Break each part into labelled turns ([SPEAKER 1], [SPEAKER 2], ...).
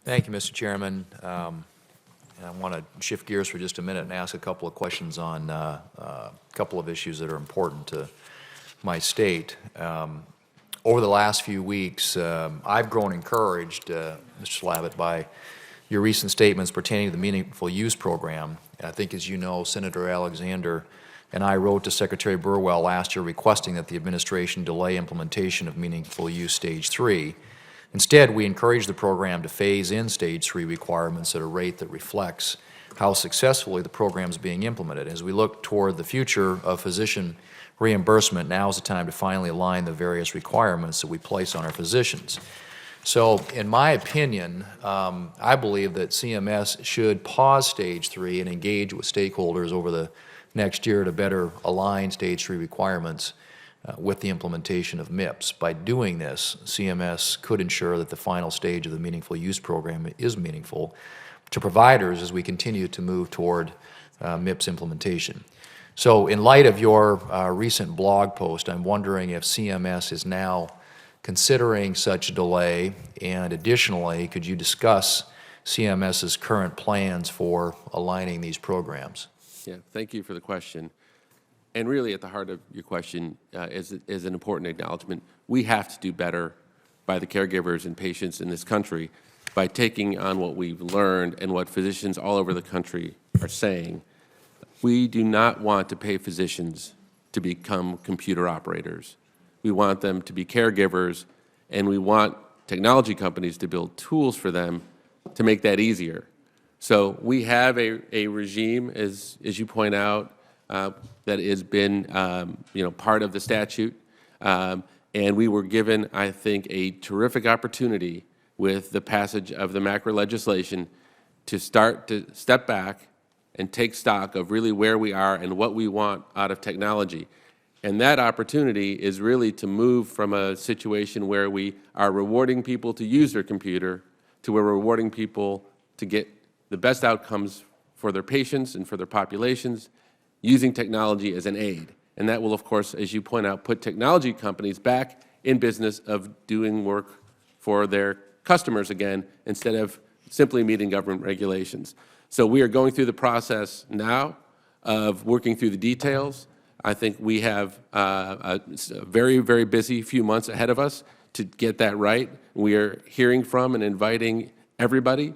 [SPEAKER 1] Thank you, Mr. Chairman. And I want to shift gears for just a minute and ask a couple of questions on a couple of issues that are important to my state. Over the last few weeks, I've grown encouraged, Mr. Slavitt, by your recent statements pertaining to the Meaningful Use Program. I think, as you know, Senator Alexander and I wrote to Secretary Burwell last year requesting that the administration delay implementation of Meaningful Use Stage 3. Instead, we encourage the program to phase in Stage 3 requirements at a rate that reflects how successfully the program is being implemented. As we look toward the future of physician reimbursement, now is the time to finally align the various requirements that we place on our physicians. So, in my opinion, I believe that CMS should pause Stage 3 and engage with stakeholders over the next year to better align Stage 3 requirements with the implementation of MIPS. By doing this, CMS could ensure that the final stage of the Meaningful Use Program is meaningful to providers as we continue to move toward MIPS implementation. So in light of your recent blog post, I'm wondering if CMS is now considering such a delay, and additionally, could you discuss CMS's current plans for aligning these programs?
[SPEAKER 2] Yeah, thank you for the question. And really at the heart of your question is an important acknowledgement. We have to do better by the caregivers and patients in this country by taking on what we've learned and what physicians all over the country are saying. We do not want to pay physicians to become computer operators. We want them to be caregivers, and we want technology companies to build tools for them to make that easier. So we have a regime, as you point out, that has been part of the statute, and we were given, I think, a terrific opportunity with the passage of the MACRA legislation to start to step back and take stock of really where we are and what we want out of technology. And that opportunity is really to move from a situation where we are rewarding people to use their computer to where we're rewarding people to get the best outcomes for their patients and for their populations using technology as an aid. And that will, of course, as you point out, put technology companies back in business of doing work for their customers again, instead of simply meeting government regulations. So we are going through the process now of working through the details. I think we have a very, very busy few months ahead of us to get that right. We are hearing from and inviting everybody,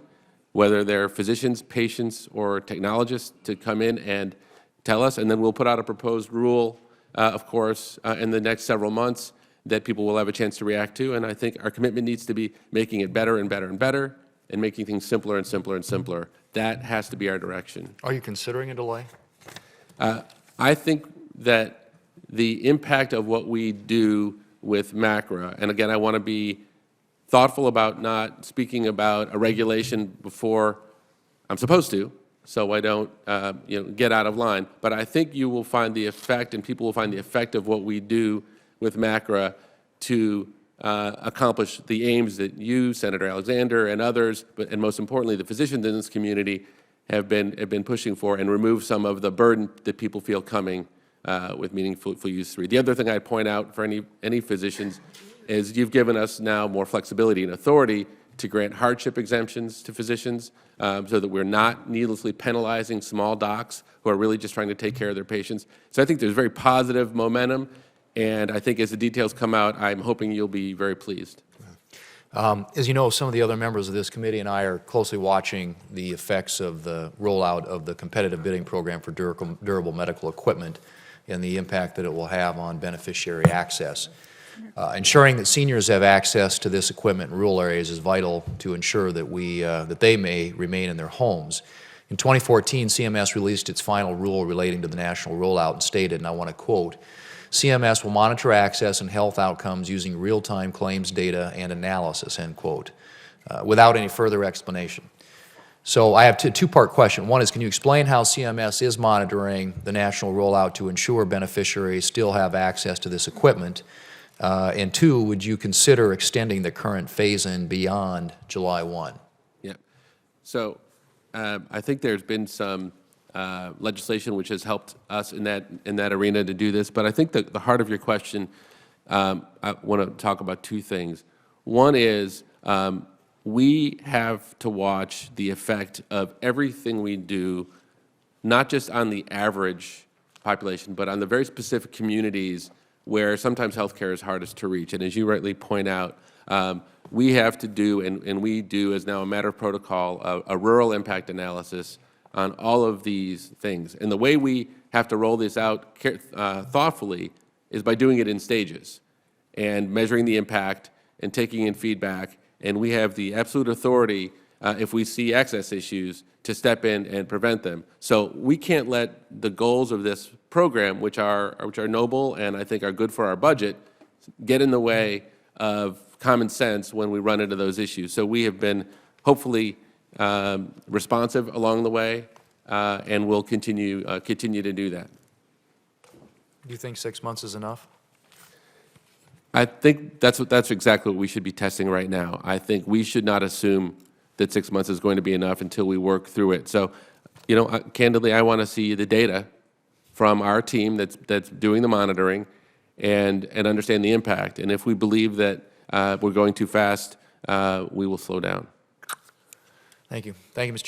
[SPEAKER 2] whether they're physicians, patients, or technologists, to come in and tell us, and then we'll put out a proposed rule, of course, in the next several months that people will have a chance to react to. And I think our commitment needs to be making it better and better and better, and making things simpler and simpler and simpler. That has to be our direction.
[SPEAKER 1] Are you considering a delay?
[SPEAKER 2] I think that the impact of what we do with MACRA, and again, I want to be thoughtful about not speaking about a regulation before I'm supposed to, so I don't get out of line. But I think you will find the effect, and people will find the effect of what we do with MACRA to accomplish the aims that you, Senator Alexander, and others, and most importantly, the physicians in this community have been pushing for, and remove some of the burden that people feel coming with Meaningful Use 3. The other thing I'd point out for any physicians is you've given us now more flexibility and authority to grant hardship exemptions to physicians so that we're not needlessly penalizing small docs who are really just trying to take care of their patients. So I think there's very positive momentum, and I think as the details come out, I'm hoping you'll be very pleased.
[SPEAKER 1] As you know, some of the other members of this committee and I are closely watching the effects of the rollout of the competitive bidding program for durable medical equipment and the impact that it will have on beneficiary access. Ensuring that seniors have access to this equipment in rural areas is vital to ensure that they may remain in their homes. In 2014, CMS released its final rule relating to the national rollout and stated, and I want to quote, "CMS will monitor access and health outcomes using real-time claims data and analysis," end quote, without any further explanation. So I have a two-part question. One is, can you explain how CMS is monitoring the national rollout to ensure beneficiaries still have access to this equipment? And two, would you consider extending the current phase-in beyond July 1?
[SPEAKER 2] Yeah. So I think there's been some legislation which has helped us in that arena to do this. But I think that the heart of your question, I want to talk about two things. One is we have to watch the effect of everything we do, not just on the average population, but on the very specific communities where sometimes healthcare is hardest to reach. And as you rightly point out, we have to do, and we do as now a matter of protocol, a rural impact analysis on all of these things. And the way we have to roll this out thoughtfully is by doing it in stages and measuring the impact and taking in feedback. And we have the absolute authority, if we see access issues, to step in and prevent them. So we can't let the goals of this program, which are noble and I think are good for our budget, get in the way of common sense when we run into those issues. So we have been hopefully responsive along the way, and we'll continue to do that.
[SPEAKER 1] Do you think 6 months is enough?
[SPEAKER 2] I think that's exactly what we should be testing right now. I think we should not assume that 6 months is going to be enough until we work through it. So, you know, candidly, I want to see the data from our team that's doing the monitoring and understand the impact. And if we believe that we're going too fast, we will slow down.
[SPEAKER 1] Thank you. Thank you, Mr.